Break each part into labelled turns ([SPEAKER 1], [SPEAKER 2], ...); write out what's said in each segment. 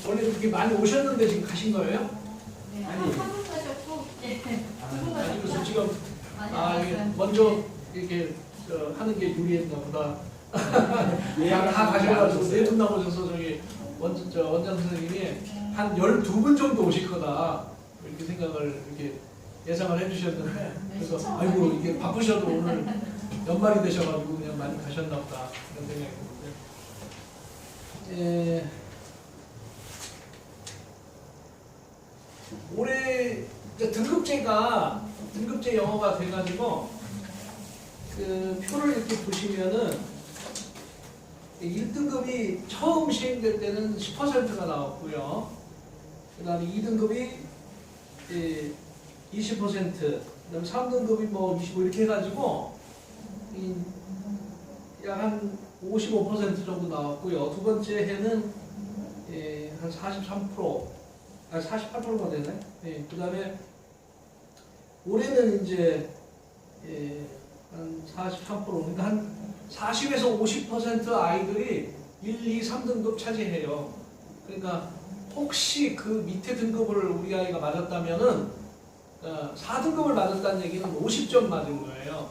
[SPEAKER 1] 원래 이렇게 많이 오셨는데 지금 가신 거예요?
[SPEAKER 2] 네,
[SPEAKER 1] 아니.
[SPEAKER 2] 한분 가셨고, 네. 두분
[SPEAKER 1] 아니 그래서
[SPEAKER 2] 가셨고.
[SPEAKER 1] 지금 이게 먼저 이렇게 하는 게 유리했나 보다. 다 가셔가지고 네 분 나오셔서 저기 원장 선생님이 한 12분 정도 오실 거다 이렇게 생각을 이렇게 예상을 해주셨는데 그래서 아이고 이게 바쁘셔도 오늘 연말이 되셔가지고 그냥 많이 가셨나 보다 이런 생각이 드는데 올해 이제 등급제 영어가 돼가지고 그 표를 이렇게 보시면은 1등급이 처음 시행될 때는 10%가 나왔고요. 그 다음에 2등급이 20%, 그 다음에 3등급이 뭐 25 이렇게 해가지고 약 한 55% 정도 나왔고요. 두 번째 해는 한 43%, 48%가 되네. 그 다음에 올해는 이제 한 43%, 그러니까 한 40에서 50% 아이들이 1, 2, 3등급 차지해요. 그러니까 혹시 그 밑에 등급을 우리 아이가 맞았다면은 4등급을 맞았다는 얘기는 50점 맞은 거예요.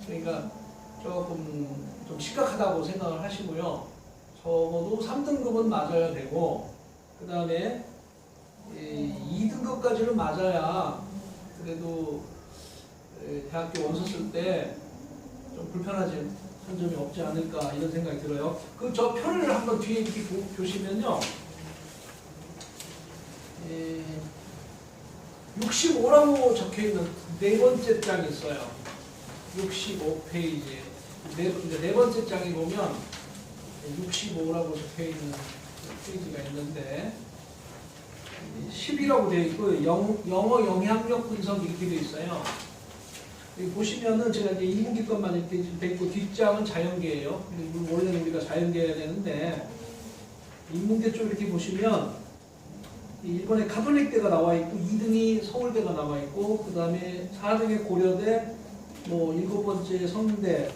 [SPEAKER 1] 그러니까 조금 좀 심각하다고 생각을 하시고요. 적어도 3등급은 맞아야 되고 그 다음에 2등급까지는 맞아야 그래도 대학교 원서 쓸 때 좀 불편하지 한 점이 없지 않을까 이런 생각이 들어요. 그 저 표를 한번 뒤에 이렇게 보시면요. 65라고 적혀 있는 네 번째 장이 있어요. 65페이지. 네 번째 장에 보면 65라고 적혀 있는 페이지가 있는데 10이라고 되어 있고 영어 영향력 분석 이렇게 되어 있어요. 여기 보시면은 제가 이제 인문계 것만 이렇게 돼 있고 뒷장은 자연계예요. 원래는 우리가 자연계여야 되는데 인문계 쪽 이렇게 보시면 일본의 가톨릭대가 나와 있고 2등이 서울대가 나와 있고 그 다음에 4등의 고려대, 뭐 7번째 성대,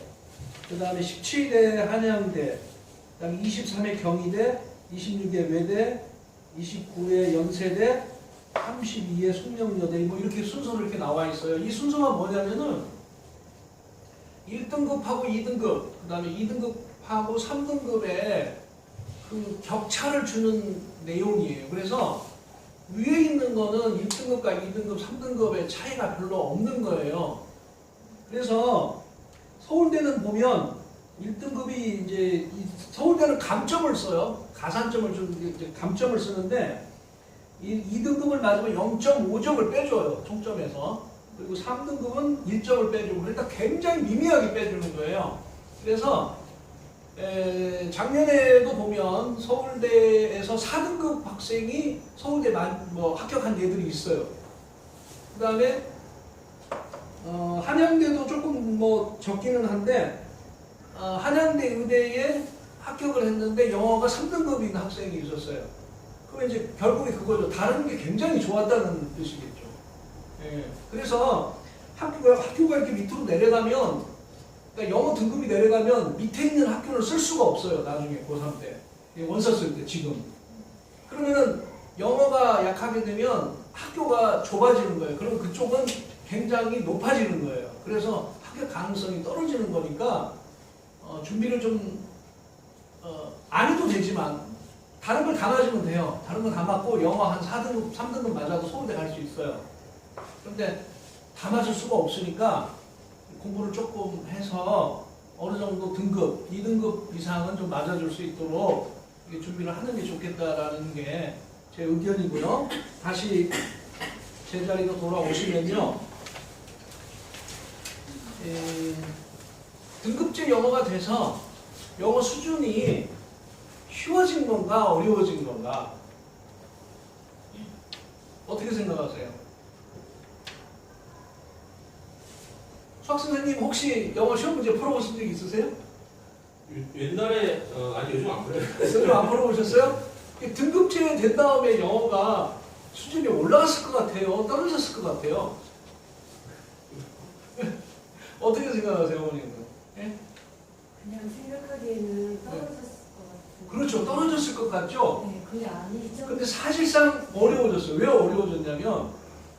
[SPEAKER 1] 그 다음에 17대 한양대, 그 다음에 23의 경희대, 26의 외대, 29의 연세대, 32의 숙명여대 뭐 이렇게 순서로 이렇게 나와 있어요. 이 순서가 뭐냐면은 1등급하고 2등급, 그 다음에 2등급하고 3등급의 그 격차를 주는 내용이에요. 그래서 위에 있는 거는 1등급과 2등급, 3등급의 차이가 별로 없는 거예요. 그래서 서울대는 보면 1등급이 이제 서울대는 감점을 써요. 가산점을 좀 이제 감점을 쓰는데 2등급을 맞으면 0.5점을 빼줘요. 총점에서. 그리고 3등급은 1점을 빼주고 그러니까 굉장히 미미하게 빼주는 거예요. 그래서 작년에도 보면 서울대에서 4등급 학생이 서울대 뭐 합격한 애들이 있어요. 그 다음에 한양대도 조금 뭐 적기는 한데 한양대 의대에 합격을 했는데 영어가 3등급인 학생이 있었어요. 그럼 이제 결국에 그거죠. 다른 게 굉장히 좋았다는 뜻이겠죠. 예. 그래서 학교가 이렇게 밑으로 내려가면, 그러니까 영어 등급이 내려가면 밑에 있는 학교를 쓸 수가 없어요. 나중에 고3 때. 원서 쓸 때 지금. 그러면은 영어가 약하게 되면 학교가 좁아지는 거예요. 그럼 그쪽은 굉장히 높아지는 거예요. 그래서 합격 가능성이 떨어지는 거니까 준비를 좀 안 해도 되지만 다른 걸 다 맞으면 돼요. 다른 걸 다 맞고 영어 한 4등급, 3등급 맞아도 서울대 갈 수 있어요. 그런데 다 맞을 수가 없으니까 공부를 조금 해서 어느 정도 등급, 2등급 이상은 좀 맞아줄 수 있도록 준비를 하는 게 좋겠다라는 게 제 의견이고요. 다시 제자리로 돌아오시면요. 등급제 영어가 돼서 영어 수준이 쉬워진 건가 어려워진 건가 어떻게 생각하세요? 수학선생님 혹시 영어 시험 문제 풀어보신 적 있으세요?
[SPEAKER 3] 옛날에 아니 요즘 안 그래요.
[SPEAKER 1] 요즘 안 풀어보셨어요? 등급제 된 다음에 영어가 수준이 올라갔을 것 같아요? 떨어졌을 것 같아요? 어떻게 생각하세요, 어머님은? 예?
[SPEAKER 3] 그냥 생각하기에는 떨어졌을 것 같아요.
[SPEAKER 1] 그렇죠. 떨어졌을 것 같죠?
[SPEAKER 3] 네, 그게 아니죠.
[SPEAKER 1] 근데 사실상 어려워졌어요. 왜 어려워졌냐면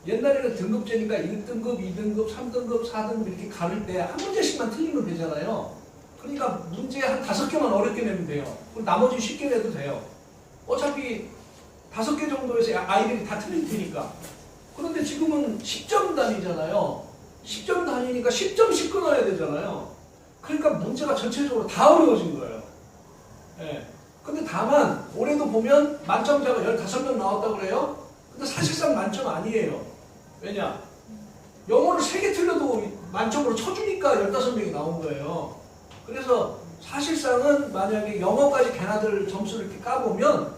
[SPEAKER 1] 옛날에는 등급제니까 1등급, 2등급, 3등급, 4등급 이렇게 가를 때 한 문제씩만 틀리면 되잖아요. 그러니까 문제 한 5개만 어렵게 내면 돼요. 그럼 나머지 쉽게 내도 돼요. 어차피 5개 정도에서 아이들이 다 틀릴 테니까. 그런데 지금은 10점 단위잖아요. 10점 단위니까 10점씩 끊어야 되잖아요. 그러니까 문제가 전체적으로 다 어려워진 거예요. 예. 근데 다만 올해도 보면 만점자가 15명 나왔다고 그래요? 근데 사실상 만점 아니에요. 왜냐? 영어를 3개 틀려도 만점으로 쳐주니까 15명이 나온 거예요. 그래서 사실상은 만약에 영어까지 걔네들 점수를 이렇게 까보면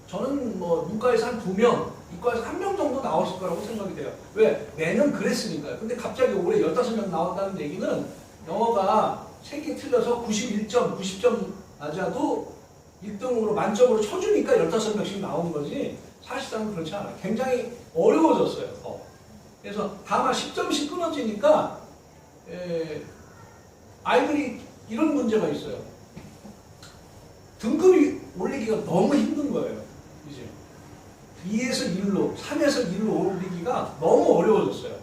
[SPEAKER 1] 저는 뭐 문과에서 한 2명, 이과에서 1명 정도 나왔을 거라고 생각이 돼요. 왜? 매년 그랬으니까요. 근데 갑자기 올해 15명 나왔다는 얘기는 영어가 3개 틀려서 91점, 90점 맞아도 1등으로 만점으로 쳐주니까 15명씩 나온 거지 사실상 그렇지 않아요. 굉장히 어려워졌어요. 그래서 다만 10점씩 끊어지니까 아이들이 이런 문제가 있어요. 등급이 올리기가 너무 힘든 거예요. 이제 2에서 1로, 3에서 1로 올리기가 너무 어려워졌어요.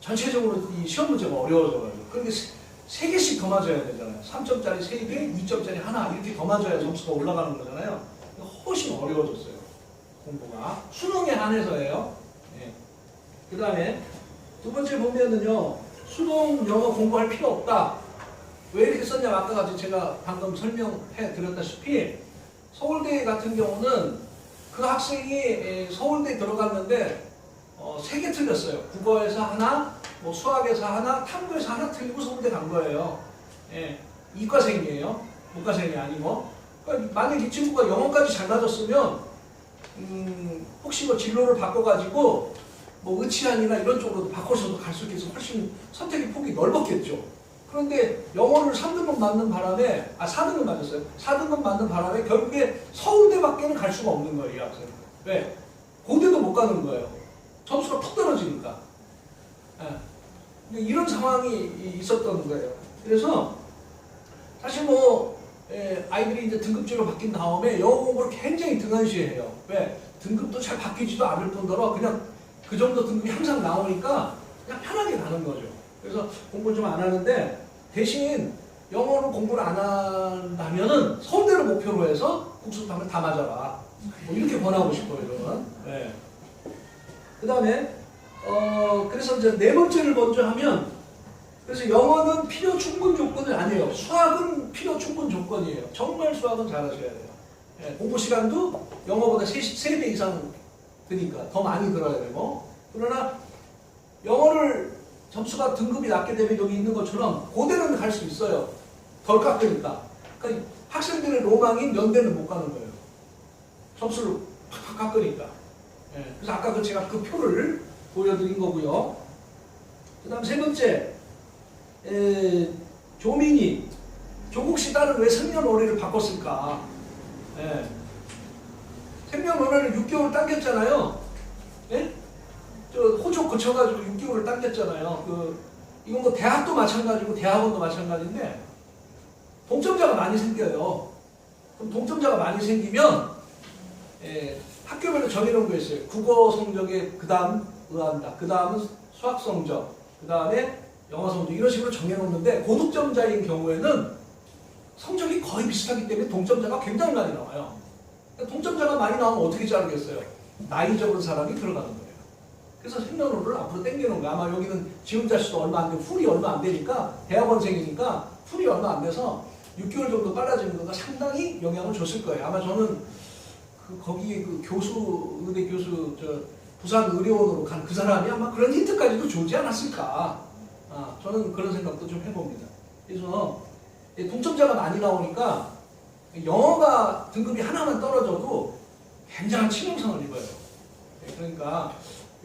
[SPEAKER 1] 전체적으로 이 시험 문제가 어려워져가지고. 그런데 3개씩 더 맞아야 되잖아요. 3점짜리 3개, 2점짜리 하나 이렇게 더 맞아야 점수가 올라가는 거잖아요. 훨씬 어려워졌어요. 공부가. 수능에 한해서예요. 네. 그 다음에 두 번째 보면은요. 수능 영어 공부할 필요 없다. 왜 이렇게 썼냐면 아까 같이 제가 방금 설명해 드렸다시피 서울대 같은 경우는 그 학생이 서울대 들어갔는데 3개 틀렸어요. 국어에서 하나, 뭐 수학에서 하나, 탐구에서 하나 틀리고 서울대 간 거예요. 예, 이과생이에요. 문과생이 아니고. 그러니까 만약 이 친구가 영어까지 잘 맞았으면 혹시 뭐 진로를 바꿔가지고 뭐 의치안이나 이런 쪽으로도 바꿔서도 갈 수 있어서 훨씬 선택의 폭이 넓었겠죠. 그런데 영어를 3등급 맞는 바람에 4등급 맞았어요. 4등급 맞는 바람에 결국에 서울대밖에는 갈 수가 없는 거예요. 이 학생은. 왜? 고대도 못 가는 거예요. 점수가 푹 떨어지니까. 예. 이런 상황이 있었던 거예요. 그래서 사실 뭐 아이들이 이제 등급제로 바뀐 다음에 영어 공부를 굉장히 등한시해요. 왜? 등급도 잘 바뀌지도 않을 뿐더러 그냥 그 정도 등급이 항상 나오니까 그냥 편하게 가는 거죠. 그래서 공부를 좀 안 하는데 대신 영어를 공부를 안 한다면은 서울대를 목표로 해서 국수탕을 다 맞아라. 뭐 이렇게 권하고 싶어요, 저는. 네. 그 다음에 그래서 이제 네 번째를 먼저 하면 그래서 영어는 필요 충분 조건은 아니에요. 수학은 필요 충분 조건이에요. 정말 수학은 잘하셔야 돼요. 예, 공부 시간도 영어보다 3배 이상 드니까 더 많이 들어야 되고 그러나 영어를 점수가 등급이 낮게 되면 여기 있는 것처럼 고대는 갈 수 있어요. 덜 깎으니까. 그러니까 학생들의 로망인 연대는 못 가는 거예요. 점수를 팍팍 깎으니까. 예, 그래서 아까 제가 그 표를 보여드린 거고요. 그 다음 세 번째 조민이 조국 씨 딸은 왜 생년월일을 바꿨을까? 예. 생년월일을 6개월 당겼잖아요. 예? 저 호조 거쳐가지고 6개월을 당겼잖아요. 이건 뭐 대학도 마찬가지고 대학원도 마찬가지인데 동점자가 많이 생겨요. 그럼 동점자가 많이 생기면 학교별로 정해놓은 거 있어요. 국어 성적에 그 다음 의한다. 그 다음은 수학 성적. 그 다음에 영어 성적. 이런 식으로 정해놓는데 고득점자인 경우에는 성적이 거의 비슷하기 때문에 동점자가 굉장히 많이 나와요. 동점자가 많이 나오면 어떻게 자르겠어요? 나이 적은 사람이 들어가는 거예요. 그래서 생년월일을 앞으로 당겨놓은 거예요. 아마 여기는 지음자 수도 얼마 안 되고 풀이 얼마 안 되니까 대학원생이니까 풀이 얼마 안 돼서 6개월 정도 빨라지는 거가 상당히 영향을 줬을 거예요. 아마 저는 거기에 그 교수, 의대 교수, 부산 의료원으로 간 그 사람이 아마 그런 힌트까지도 주지 않았을까. 저는 그런 생각도 좀 해봅니다. 그래서 동점자가 많이 나오니까 영어가 등급이 하나만 떨어져도 굉장한 치명상을 입어요. 그러니까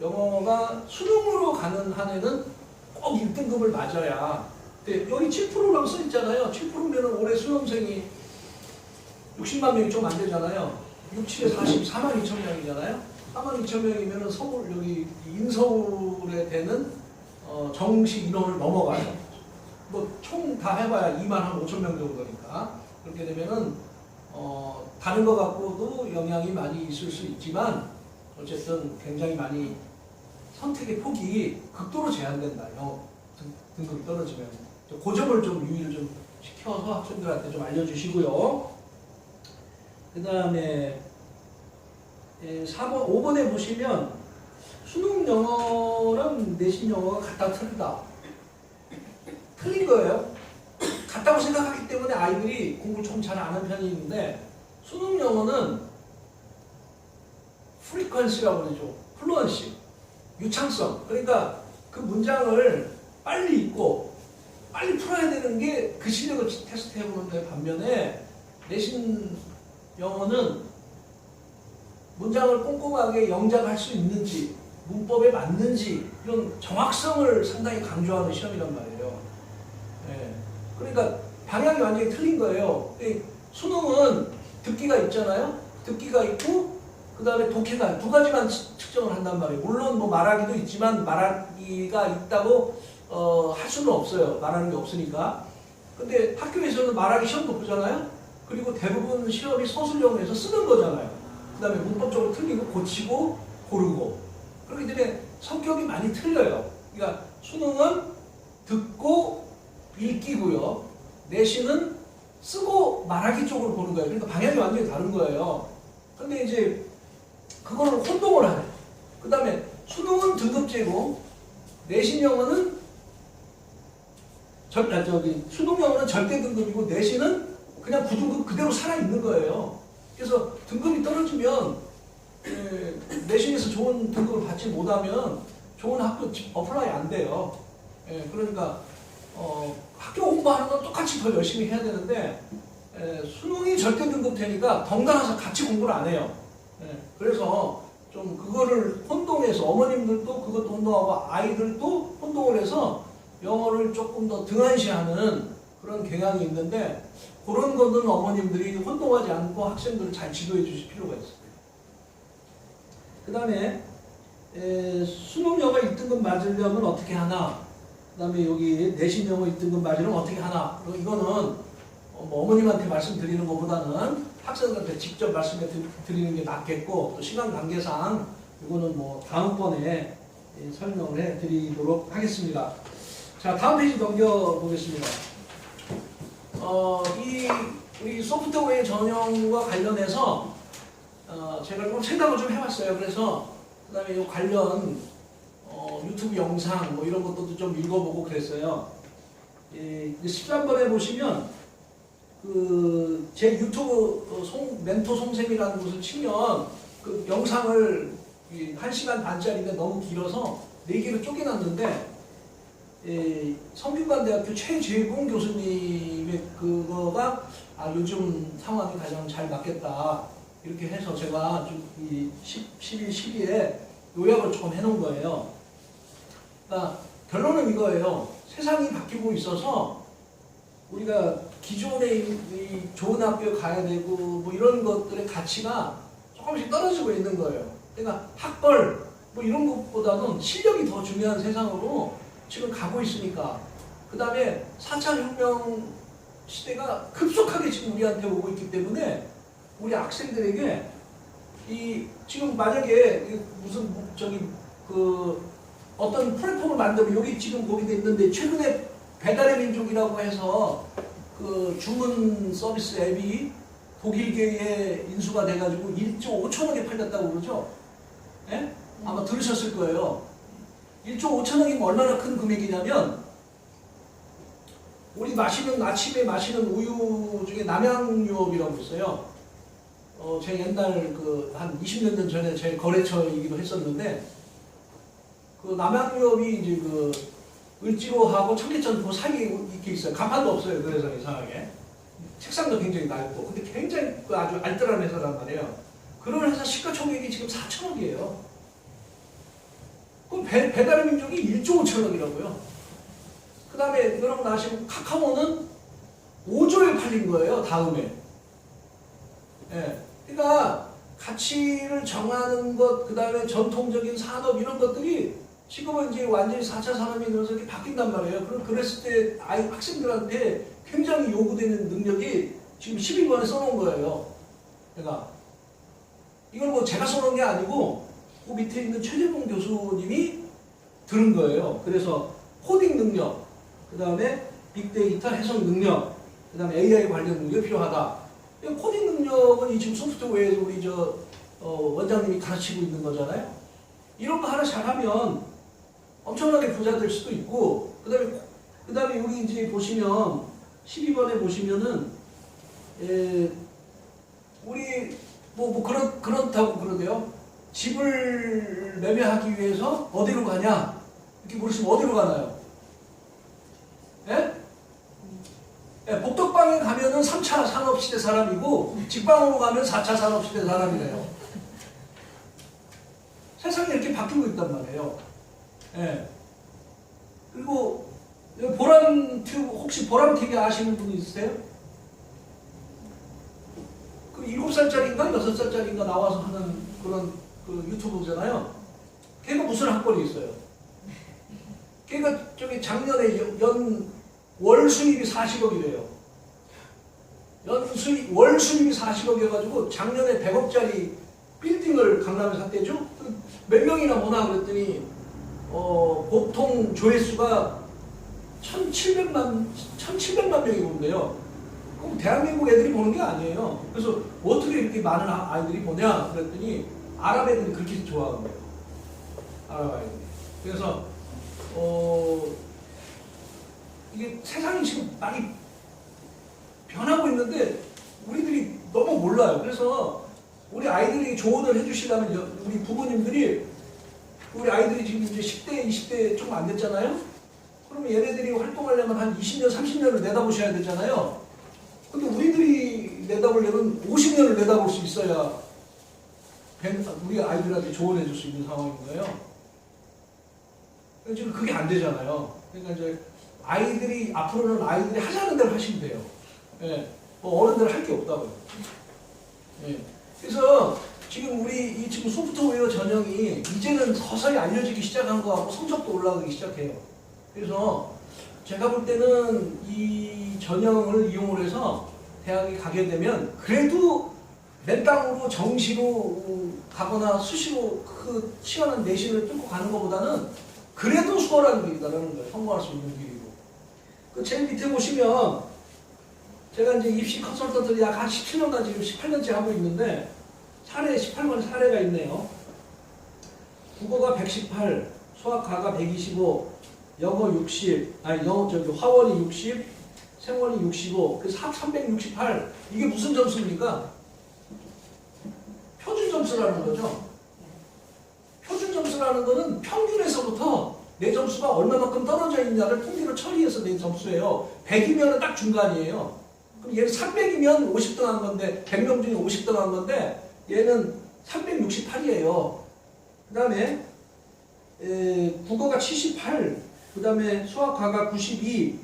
[SPEAKER 1] 영어가 수능으로 가는 한에는 꼭 1등급을 맞아야. 근데 여기 7%라고 써 있잖아요. 7%면 올해 수험생이 60만 명이 좀 안 되잖아요. 6, 7에 40, 42,000명이잖아요. 42,000명이면 서울, 여기 인서울에 되는 정식 인원을 넘어가요. 뭐 총 다 해봐야 25,000명 정도니까. 그렇게 되면은 다른 거 갖고도 영향이 많이 있을 수 있지만 어쨌든 굉장히 많이 선택의 폭이 극도로 제한된다. 등급이 떨어지면. 그 점을 좀 유의를 좀 시켜서 학생들한테 좀 알려주시고요. 그 다음에 4번, 5번에 보시면 수능 영어랑 내신 영어가 같다 틀리다. 틀린 거예요. 같다고 생각하기 때문에 아이들이 공부를 조금 잘 안 하는 편이 있는데 수능 영어는 프리퀀시라고 그러죠. 플루언시, 유창성. 그러니까 그 문장을 빨리 읽고 빨리 풀어야 되는 게 그 실력을 테스트해 보는 데 반면에 내신 영어는 문장을 꼼꼼하게 영작할 수 있는지 문법에 맞는지 이런 정확성을 상당히 강조하는 시험이란 말이에요. 예. 그러니까 방향이 완전히 틀린 거예요. 수능은 듣기가 있잖아요. 듣기가 있고 그 다음에 독해가 두 가지만 측정을 한단 말이에요. 물론 뭐 말하기도 있지만 말하기가 있다고 할 수는 없어요. 말하는 게 없으니까. 근데 학교에서는 말하기 시험도 보잖아요. 그리고 대부분 시험이 서술형에서 쓰는 거잖아요. 그 다음에 문법적으로 틀리고 고치고 고르고. 그렇기 때문에 성격이 많이 틀려요. 그러니까 수능은 듣고 읽기고요. 내신은 쓰고 말하기 쪽으로 보는 거예요. 그러니까 방향이 완전히 다른 거예요. 근데 이제 그거를 혼동을 하네. 그 다음에 수능은 등급제고 내신 영어는 수능 영어는 절대 등급이고 내신은 그냥 9등급 그대로 살아있는 거예요. 그래서 등급이 떨어지면 내신에서 좋은 등급을 받지 못하면 좋은 학교 어플라이 안 돼요. 그러니까 학교 공부하는 건 똑같이 더 열심히 해야 되는데 수능이 절대 등급 되니까 덩달아서 같이 공부를 안 해요. 그래서 좀 그거를 혼동해서 어머님들도 그것도 혼동하고 아이들도 혼동을 해서 영어를 조금 더 등한시하는 그런 경향이 있는데 그런 거는 어머님들이 혼동하지 않고 학생들을 잘 지도해 주실 필요가 있습니다. 그 다음에 수능 영어 1등급 맞으려면 어떻게 하나, 그 다음에 여기 내신 영어 1등급 맞으려면 어떻게 하나. 이거는 뭐 어머님한테 말씀드리는 것보다는 학생들한테 직접 말씀해 드리는 게 낫겠고 또 시간 관계상 이거는 뭐 다음번에 설명을 해 드리도록 하겠습니다. 자, 다음 페이지 넘겨 보겠습니다. 우리 소프트웨어 전형과 관련해서 제가 좀 생각을 좀 해봤어요. 그래서 그다음에 이 관련 유튜브 영상 뭐 이런 것도 좀 읽어보고 그랬어요. 13번에 보시면 제 유튜브 멘토 송샘이라는 곳을 치면 그 영상을 1시간 반짜리인데 너무 길어서 4개로 쪼개놨는데 성균관대학교 최재봉 교수님의 그거가 요즘 상황이 가장 잘 맞겠다 이렇게 해서 제가 좀 11, 12에 요약을 조금 해놓은 거예요. 그러니까 결론은 이거예요. 세상이 바뀌고 있어서 우리가 기존에 이 좋은 학교에 가야 되고 뭐 이런 것들의 가치가 조금씩 떨어지고 있는 거예요. 그러니까 학벌 뭐 이런 것보다는 실력이 더 중요한 세상으로 지금 가고 있으니까. 그 다음에 4차 혁명 시대가 급속하게 지금 우리한테 오고 있기 때문에 우리 학생들에게 지금 만약에 무슨 어떤 플랫폼을 만들면 여기 지금 거기 돼 있는데 최근에 배달의 민족이라고 해서 그 주문 서비스 앱이 독일계에 인수가 돼가지고 1조 5천억에 팔렸다고 그러죠? 예? 아마 들으셨을 거예요. 1조 5천억이면 얼마나 큰 금액이냐면 우리 아침에 마시는 우유 중에 남양유업이라고 있어요. 제가 옛날 한 20년 전에 제 거래처이기도 했었는데 그 남양유업이 이제 을지로하고 청계천 그 사이에 이렇게 있어요. 간판도 없어요. 그래서 이상하게 책상도 굉장히 넓고 근데 굉장히 아주 알뜰한 회사란 말이에요. 그런 회사 시가총액이 지금 4천억이에요. 그럼 배달의 민족이 1조 5천억이라고요. 그 다음에 여러분 아시고 카카오는 5조에 팔린 거예요. 다음에. 예. 그러니까 가치를 정하는 것, 그 다음에 전통적인 산업 이런 것들이 지금은 이제 완전히 4차 산업이 늘어서 이렇게 바뀐단 말이에요. 그랬을 때 학생들한테 굉장히 요구되는 능력이 지금 12번에 써놓은 거예요. 그러니까 이걸 뭐 제가 써놓은 게 아니고 그 밑에 있는 최재봉 교수님이 들은 거예요. 그래서 코딩 능력, 그 다음에 빅데이터 해석 능력, 그 다음에 AI 관련 능력이 필요하다. 코딩 능력은 이 지금 소프트웨어에서 우리 원장님이 가르치고 있는 거잖아요. 이런 거 하나 잘하면 엄청나게 부자 될 수도 있고, 그 다음에 여기 이제 보시면 12번에 보시면은 우리 그렇다고 그러대요. 집을 매매하기 위해서 어디로 가냐? 이렇게 물으시면 어디로 가나요? 예? 예, 복덕방에 가면은 3차 산업시대 사람이고 직방으로 가면 4차 산업시대 사람이래요. 세상이 이렇게 바뀌고 있단 말이에요. 예. 그리고 보람튜브 혹시 보람TV 아시는 분 있으세요? 그 7살짜리인가 6살짜리인가 나와서 하는 그런 그 유튜브잖아요. 걔가 무슨 학벌이 있어요? 걔가 저기 작년에 월 수입이 40억이래요. 월 수입이 40억이어가지고 작년에 100억짜리 빌딩을 강남에 샀대죠? 몇 명이나 보나 그랬더니 보통 조회수가 1700만 명이 본대요. 그럼 대한민국 애들이 보는 게 아니에요. 그래서 어떻게 이렇게 많은 아이들이 보냐 그랬더니 아랍 애들이 그렇게 좋아하는 거예요. 아랍 아이들이. 그래서 이게 세상이 지금 많이 변하고 있는데 우리들이 너무 몰라요. 그래서 우리 아이들이 조언을 해주시려면 우리 부모님들이 우리 아이들이 지금 이제 10대, 20대 좀 안 됐잖아요? 그러면 얘네들이 활동하려면 한 20년, 30년을 내다보셔야 되잖아요. 근데 우리들이 내다보려면 50년을 내다볼 수 있어야 우리 아이들한테 조언해 줄 수 있는 상황인 거예요. 지금 그게 안 되잖아요. 그러니까 이제 앞으로는 아이들이 하자는 대로 하시면 돼요. 예. 뭐 어른들 할 게 없다고요. 예. 그래서 지금 우리 지금 소프트웨어 전형이 이제는 서서히 알려지기 시작한 거 같고 성적도 올라가기 시작해요. 그래서 제가 볼 때는 이 전형을 이용을 해서 대학에 가게 되면 그래도 맨땅으로 정시로 가거나 수시로 그 시원한 내신을 뚫고 가는 것보다는 그래도 수월한 길이다라는 거예요. 성공할 수 있는 길이고. 그 제일 밑에 보시면 제가 이제 입시 컨설턴트를 약 한 17년간 지금 18년째 하고 있는데 18번의 사례가 있네요. 국어가 118, 수학 가가 125, 영어 60, 화원이 60, 생원이 65, 그래서 합 368. 이게 무슨 점수입니까? 표준 점수라는 거죠. 표준 점수라는 거는 평균에서부터 내 점수가 얼마만큼 떨어져 있냐를 통계로 처리해서 낸 점수예요. 100이면 딱 중간이에요. 그럼 얘는 300이면 50등 한 건데 100명 중에 50등 한 건데 얘는 368이에요. 그 다음에 국어가 78, 그 다음에 수학가가 92,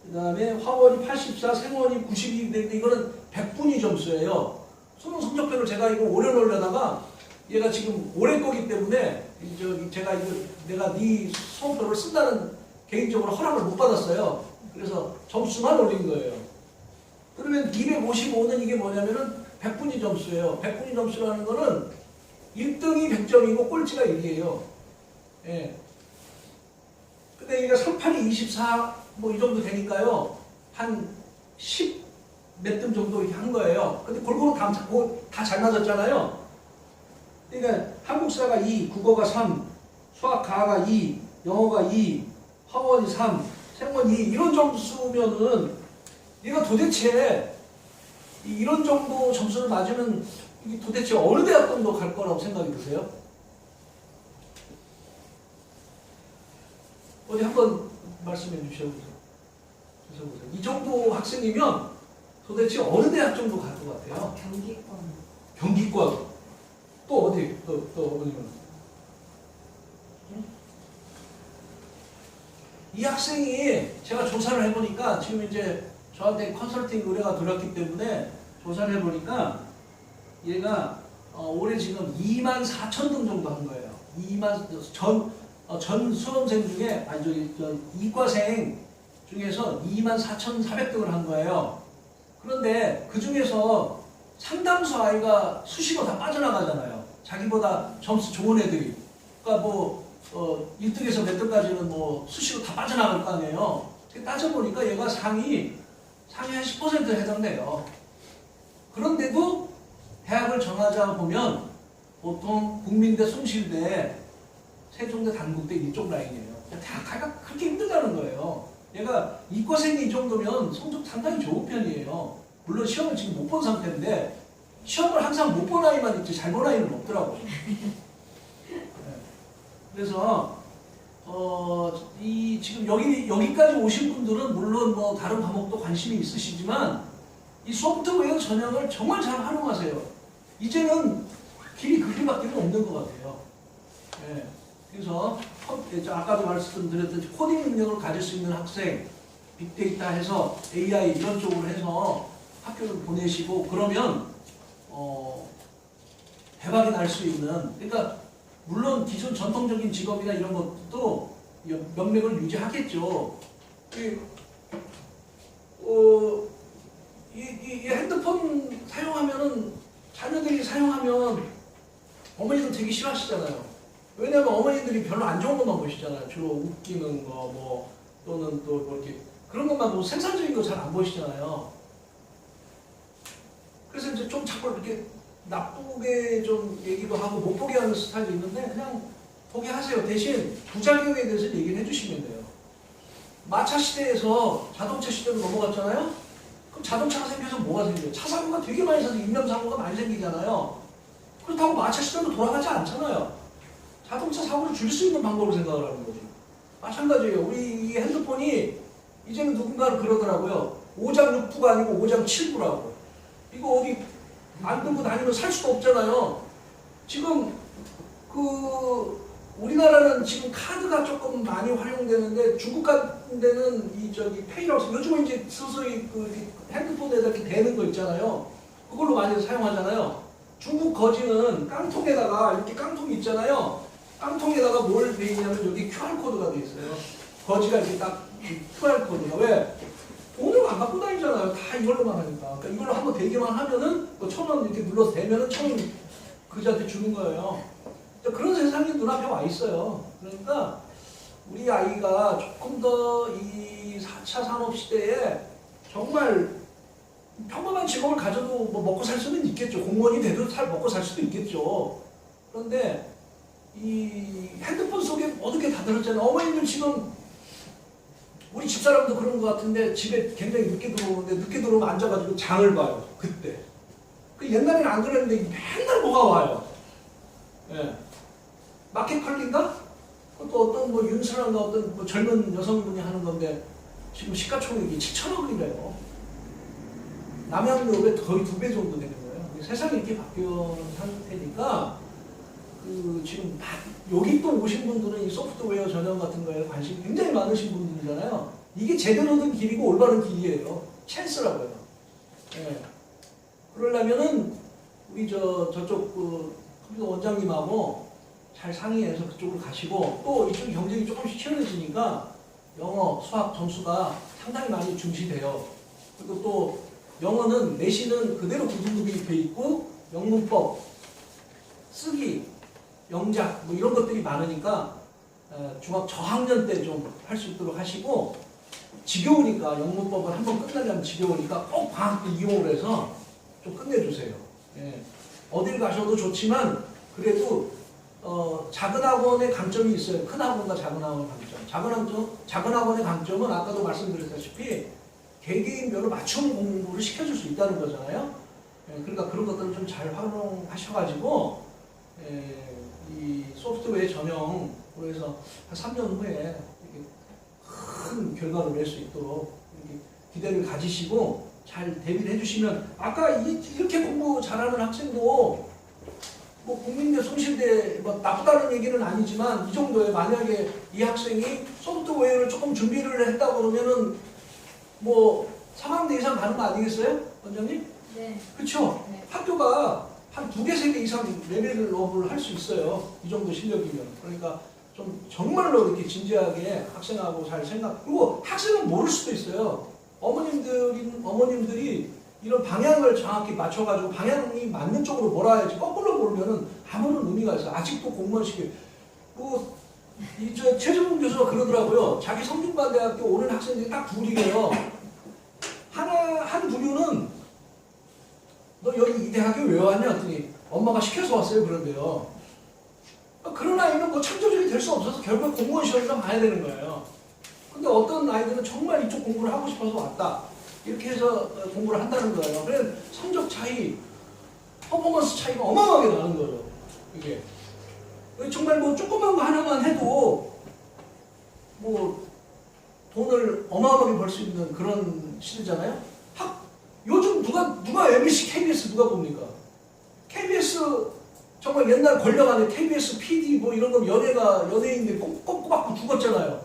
[SPEAKER 1] 그 다음에 화원이 84, 생원이 92. 근데 이거는 100분위 점수예요. 수능 성적표를 제가 이거 오래 넣으려다가 얘가 지금 올해 거기 때문에 제가 내가 네 수험표를 쓴다는 개인적으로 허락을 못 받았어요. 그래서 점수만 올린 거예요. 그러면 255는 이게 뭐냐면은 100분위 점수예요. 100분위 점수라는 거는 1등이 100점이고 꼴찌가 1이에요. 예. 근데 이게 38이 24, 뭐 이 정도 되니까요. 한 10 몇 등 정도 이렇게 한 거예요. 근데 골고루 다 잘 맞았잖아요. 그러니까 한국사가 2, 국어가 3, 수학 가가 2, 영어가 2, 화원이 3, 생원 2 이런 점수면은 얘가 도대체 이런 정도 점수를 맞으면 이게 도대체 어느 대학 정도 갈 거라고 생각이 드세요? 어디 한번 말씀해 주셔보세요. 이 정도 학생이면 도대체 어느 대학 정도 갈 것 같아요?
[SPEAKER 3] 경기권.
[SPEAKER 1] 경기권. 또 어디? 또 어디면? 이 학생이 제가 조사를 해보니까 지금 이제 저한테 컨설팅 의뢰가 들어왔기 때문에 조사를 해보니까 얘가 올해 지금 24,000등 정도 한 거예요. 전 수험생 중에 저 이과생 중에서 24,400등을 한 거예요. 그런데 그 중에서 상당수 아이가 수시로 다 빠져나가잖아요. 자기보다 점수 좋은 애들이. 그러니까 1등에서 몇 등까지는 수시로 다 빠져나갈 거 아니에요. 따져보니까 얘가 상위 한 10%에 해당돼요. 그런데도 대학을 정하자 보면 보통 국민대, 숭실대, 세종대, 단국대 이쪽 라인이에요. 대학 가기가 그렇게 힘들다는 거예요. 얘가 이과생이 이 정도면 성적 상당히 좋은 편이에요. 물론 시험을 지금 못 본 상태인데 시험을 항상 못 본 아이만 있지 잘 본 아이는 없더라고요. 네. 그래서 지금 여기까지 오신 분들은 물론 다른 과목도 관심이 있으시지만 이 소프트웨어 전형을 정말 잘 활용하세요. 이제는 길이 그렇게밖에 없는 것 같아요. 네. 그래서 아까도 말씀드렸듯이 코딩 능력을 가질 수 있는 학생, 빅데이터 해서 AI 이런 쪽으로 해서 학교를 보내시고 그러면 대박이 날 수 있는, 그러니까 물론 기존 전통적인 직업이나 이런 것도 명맥을 유지하겠죠. 이 핸드폰 사용하면은 자녀들이 사용하면 어머니들 되게 싫어하시잖아요. 왜냐면 어머니들이 별로 안 좋은 것만 보시잖아요. 주로 웃기는 거 또는 또 이렇게 그런 것만 보고 생산적인 거 잘 안 보시잖아요. 그래서 이제 좀 자꾸 이렇게 나쁘게 좀 얘기도 하고 못 보게 하는 스타일이 있는데 그냥 보게 하세요. 대신 부작용에 대해서 얘기를 해주시면 돼요. 마차 시대에서 자동차 시대로 넘어갔잖아요. 그럼 자동차가 생겨서 뭐가 생겨요? 차 사고가 되게 많이 생겨서 인명사고가 많이 생기잖아요. 그렇다고 마차 시대로 돌아가지 않잖아요. 자동차 사고를 줄일 수 있는 방법을 생각을 하는 거지. 마찬가지예요. 우리 이 핸드폰이 이제는 누군가는 그러더라고요. 5장 6부가 아니고 5장 7부라고. 이거 어디 안 들고 다니면 살 수도 없잖아요. 지금 우리나라는 지금 카드가 조금 많이 활용되는데 중국 같은 데는 페이라고 요즘은 이제 서서히 핸드폰에다 이렇게 대는 거 있잖아요. 그걸로 많이 사용하잖아요. 중국 거지는 깡통에다가 이렇게 깡통이 있잖아요. 깡통에다가 뭘 돼 있냐면 여기 QR코드가 돼 있어요. 거지가 이렇게 딱 QR코드가 왜? 돈을 안 갖고 다니잖아요. 다 이걸로만 하니까. 그러니까 이걸로 한번 대기만 하면은 1,000원 이렇게 눌러서 대면은 1,000원 그지한테 주는 거예요. 그런 세상이 눈앞에 와 있어요. 그러니까 우리 아이가 조금 더 이 4차 산업 시대에 정말 평범한 직업을 가져도 먹고 살 수는 있겠죠. 공무원이 돼도 먹고 살 수도 있겠죠. 그런데 이 핸드폰 속에 어떻게 다 들었잖아요. 어머님들 지금 우리 집사람도 그런 것 같은데 집에 굉장히 늦게 들어오는데 늦게 들어오면 앉아가지고 장을 봐요. 그때. 옛날에는 안 그랬는데 맨날 뭐가 와요. 예. 마켓컬리인가? 그것도 어떤 윤선한가 어떤 젊은 여성분이 하는 건데 지금 시가총액이 7천억이래요. 남양유업의 거의 2배 정도 되는 거예요. 세상이 이렇게 바뀌는 상태니까 지금 여기 또 오신 분들은 이 소프트웨어 전형 같은 거에 관심이 굉장히 많으신 분들이잖아요. 이게 제대로 된 길이고 올바른 길이에요. 찬스라고요. 예. 그러려면은 우리 저쪽 컴퓨터 원장님하고 잘 상의해서 그쪽으로 가시고 또 이쪽 경쟁이 조금씩 치열해지니까 영어, 수학 점수가 상당히 많이 중시돼요. 그리고 또 영어는 내신은 그대로 구등급이 돼 있고 영문법, 쓰기, 영작 이런 것들이 많으니까 중학 저학년 때 좀 할 수 있도록 하시고 지겨우니까 영문법을 한번 끝나려면 지겨우니까 꼭 방학 때 이용을 해서 좀 끝내주세요. 예. 어딜 가셔도 좋지만 그래도 작은 학원의 강점이 있어요. 큰 학원과 작은 학원의 강점. 작은 학원의 강점은 아까도 말씀드렸다시피 개개인별로 맞춤 공부를 시켜줄 수 있다는 거잖아요. 예. 그러니까 그런 것들을 좀 잘 활용하셔가지고 이 소프트웨어 전형으로 해서 한 3년 후에 큰 결과를 낼 수 있도록 기대를 가지시고 잘 대비를 해주시면 아까 이렇게 공부 잘하는 학생도 국민대, 숭실대 나쁘다는 얘기는 아니지만 이 정도에 만약에 이 학생이 소프트웨어를 조금 준비를 했다고 그러면은 3학년 이상 가는 거 아니겠어요? 원장님?
[SPEAKER 2] 네.
[SPEAKER 1] 그렇죠?
[SPEAKER 2] 네.
[SPEAKER 1] 학교가 한 2개, 3개 이상 레벨업을 할 수 있어요. 이 정도 실력이면. 그러니까 좀 정말로 이렇게 진지하게 학생하고 잘 생각, 그리고 학생은 모를 수도 있어요. 어머님들이 이런 방향을 정확히 맞춰가지고 방향이 맞는 쪽으로 몰아야지 거꾸로 몰면은 아무런 의미가 있어요. 아직도 공무원 시기. 이제 최정훈 교수가 그러더라고요. 자기 성균관대학교 오는 학생들이 딱 둘이래요. 한 부류는 너 여기 이 대학교 왜 왔냐 했더니 엄마가 시켜서 왔어요. 그런데요. 그런 아이는 뭐 창조적이 될 수 없어서 결국 공무원 시험을 봐야 되는 거예요. 근데 어떤 아이들은 정말 이쪽 공부를 하고 싶어서 왔다. 이렇게 해서 공부를 한다는 거예요. 그래서 성적 차이, 퍼포먼스 차이가 어마어마하게 나는 거죠. 이게. 정말 뭐 조그만 거 하나만 해도 뭐 돈을 어마어마하게 벌 수 있는 그런 시대잖아요. 요즘 누가 MBC, KBS 누가 봅니까? KBS 정말 옛날 권력 안에 KBS PD 뭐 이런 거 연예인들 꼽고 죽었잖아요.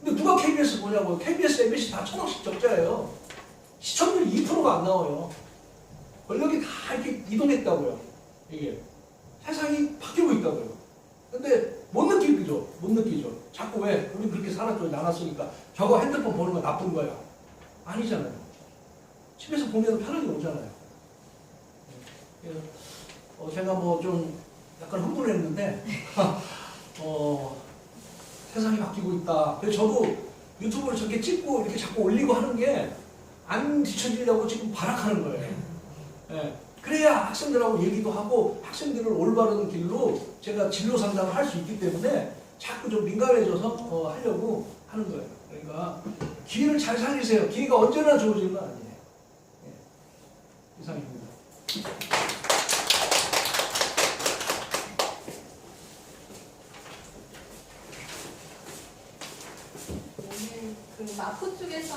[SPEAKER 1] 근데 누가 KBS 보냐고요. KBS, MBC 다 1,000억씩 적자예요. 시청률 2%가 안 나와요. 권력이 다 이렇게 이동했다고요. 이게 세상이 바뀌고 있다고요. 근데 못 느끼죠. 못 느끼죠. 자꾸 왜? 우리 그렇게 살았죠. 나눴으니까. 저거 핸드폰 보는 거 나쁜 거야. 아니잖아요. 집에서 보면 편하게 오잖아요. 제가 뭐 좀 약간 흥분했는데 세상이 바뀌고 있다. 그래서 저도 유튜브를 저렇게 찍고 이렇게 자꾸 올리고 하는 게 안 뒤처지려고 지금 발악하는 거예요. 예. 그래야 학생들하고 얘기도 하고 학생들을 올바른 길로 제가 진로 상담을 할 수 있기 때문에 자꾸 좀 민감해져서 하려고 하는 거예요. 그러니까 기회를 잘 살리세요. 기회가 언제나 주어지는 건 아니에요. 예. 이상입니다.
[SPEAKER 2] 오늘 그 마포 쪽에서